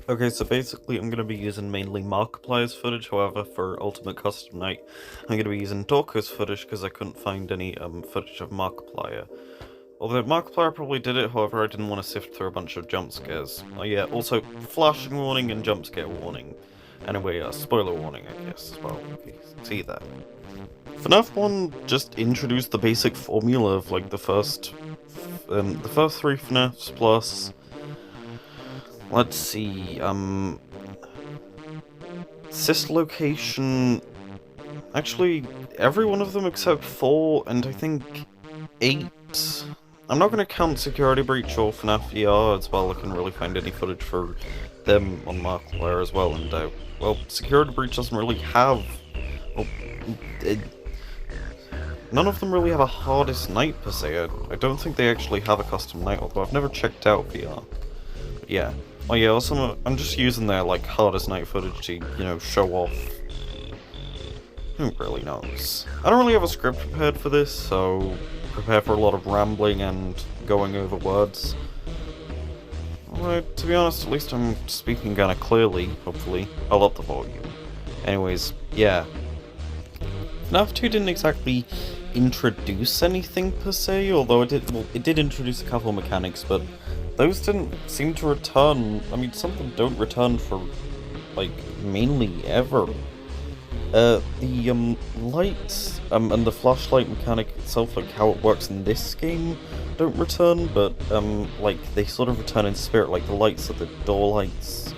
Okay, so basically I'm going to be using mainly Markiplier's footage, however for Ultimate Custom Night I'm going to be using Dorko's footage because I couldn't find any footage of Markiplier. Although Markiplier probably did it, however I didn't want to sift through a bunch of jump scares. Oh yeah, also flashing warning and jump scare warning. Anyway, spoiler warning I guess as well, okay, see that. FNAF 1 just introduced the basic formula of like the first 3 FNAFs plus... Let's see, Sys location... Actually, every one of them except 4, and I think 8. I'm not going to count Security Breach or FNAF VR as well. I couldn't really find any footage for them on Markiplier as well, and well, Security Breach doesn't really have... Well, none of them really have a hardest night per se. I don't think they actually have a custom night, although I've never checked out VR. But yeah. Oh yeah, also I'm just using their like hardest night footage to, you know, show off. Who really knows? I don't really have a script prepared for this, so prepare for a lot of rambling and going over words. Although, to be honest, at least I'm speaking kinda clearly, hopefully. I'll up the volume. Anyways, yeah. FNAF 2 didn't exactly introduce anything per se, although it did introduce a couple of mechanics, but those didn't seem to return. I mean, some of them don't return for, like, mainly ever. The lights, and the flashlight mechanic itself, like how it works in this game, don't return, but, like, they sort of return in spirit, like the lights are the door lights,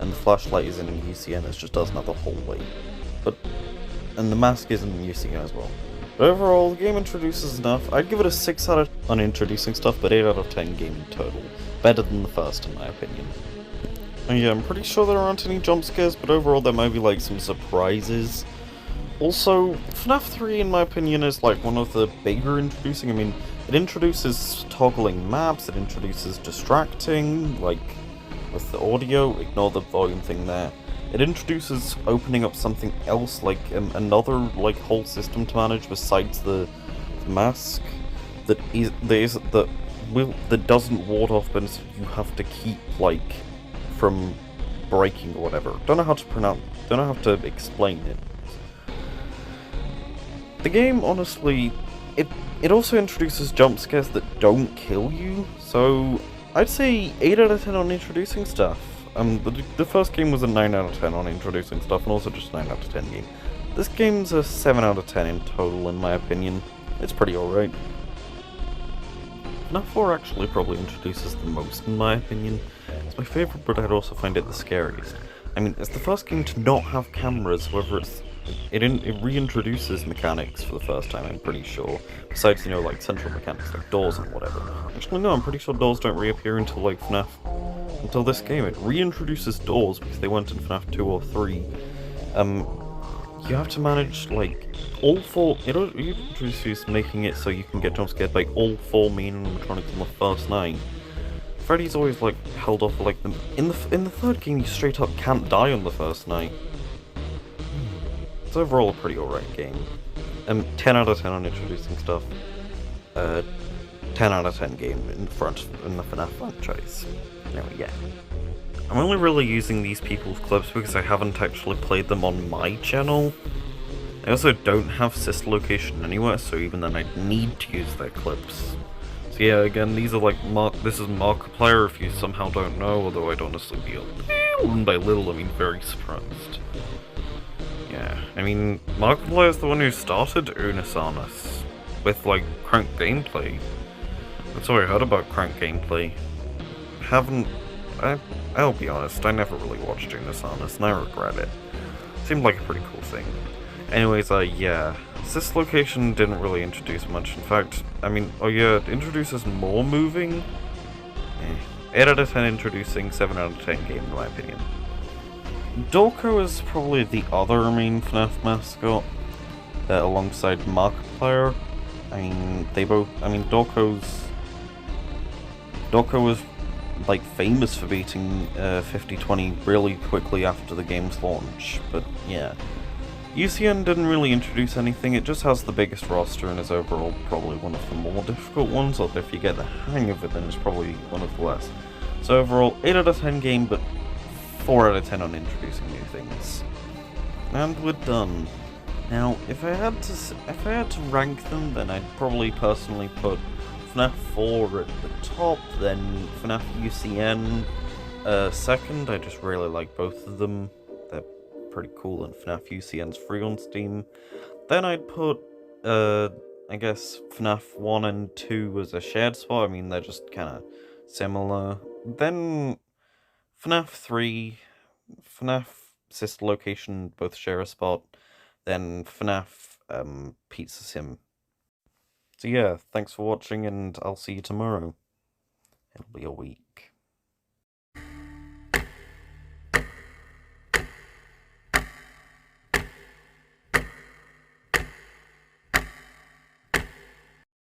and the flashlight is in UCN, it just does not the whole way. And the mask is in UCN as well. But overall, the game introduces enough. I'd give it a 6 out of on introducing stuff, but 8 out of 10 game in total. Better than the first, in my opinion. And yeah, I'm pretty sure there aren't any jump scares, but overall there might be like some surprises. Also, FNAF 3, in my opinion, is like one of the bigger introducing. I mean, it introduces toggling maps, it introduces distracting, like with the audio, ignore the volume thing there. It introduces opening up something else, like another like whole system to manage besides the mask that doesn't ward off, but you have to keep like from breaking or whatever. Don't know how to explain it. The game, honestly, it also introduces jump scares that don't kill you, so I'd say 8 out of 10 on introducing stuff. The first game was a 9 out of 10 on introducing stuff, and also just 9 out of 10 game. This game's a 7 out of 10 in total, in my opinion. It's pretty alright. FNAF 4 actually probably introduces the most, in my opinion. It's my favourite, but I'd also find it the scariest. I mean, it's the first game to not have cameras, however it reintroduces mechanics for the first time, I'm pretty sure. Besides, you know, like central mechanics, like doors and whatever. Actually, no, I'm pretty sure doors don't reappear until, like, until this game. It reintroduces doors because they weren't in FNAF 2 or 3. You have to manage, like, all 4... It introduces making it so you can get jump scared by all 4 main animatronics on the first night. Freddy's always, like, held off, like, in the third game, you straight up can't die on the first night. It's overall a pretty alright game. 10 out of 10 on introducing stuff. 10 out of 10 game in the FNAF franchise. Anyway, yeah. I'm only really using these people's clips because I haven't actually played them on my channel. I also don't have Sys location anywhere, so even then I'd need to use their clips. So yeah, again, these are like this is Markiplier if you somehow don't know, although I'd honestly be little by little, I mean very surprised. Yeah, I mean, Markiplier is the one who started Unisarnus with like crank gameplay. That's all I heard about crank gameplay. I'll be honest, I never really watched Unisarnus, and I regret it. Seemed like a pretty cool thing. Anyways, yeah, Sys location didn't really introduce much. In fact, I mean, oh yeah, it introduces more moving. 8 out of 10 introducing, 7 out of 10 game in my opinion. Dorko is probably the other main FNAF mascot, alongside Markiplier. I mean, Dorko was like famous for beating 50-20 really quickly after the game's launch, but yeah. UCN didn't really introduce anything, it just has the biggest roster and is overall probably one of the more difficult ones, although if you get the hang of it then it's probably one of the less. So overall, 8 out of 10 game, but 4 out of 10 on introducing new things. And we're done. Now, if I had to rank them, then I'd probably personally put FNAF 4 at the top, then FNAF UCN second. I just really like both of them. They're pretty cool, and FNAF UCN's free on Steam. Then I'd put, I guess, FNAF 1 and 2 as a shared spot. I mean, they're just kind of similar. Then FNAF 3, FNAF Sister Location both share a spot. Then FNAF Pizza Sim. So yeah, thanks for watching, and I'll see you tomorrow. It'll be a week.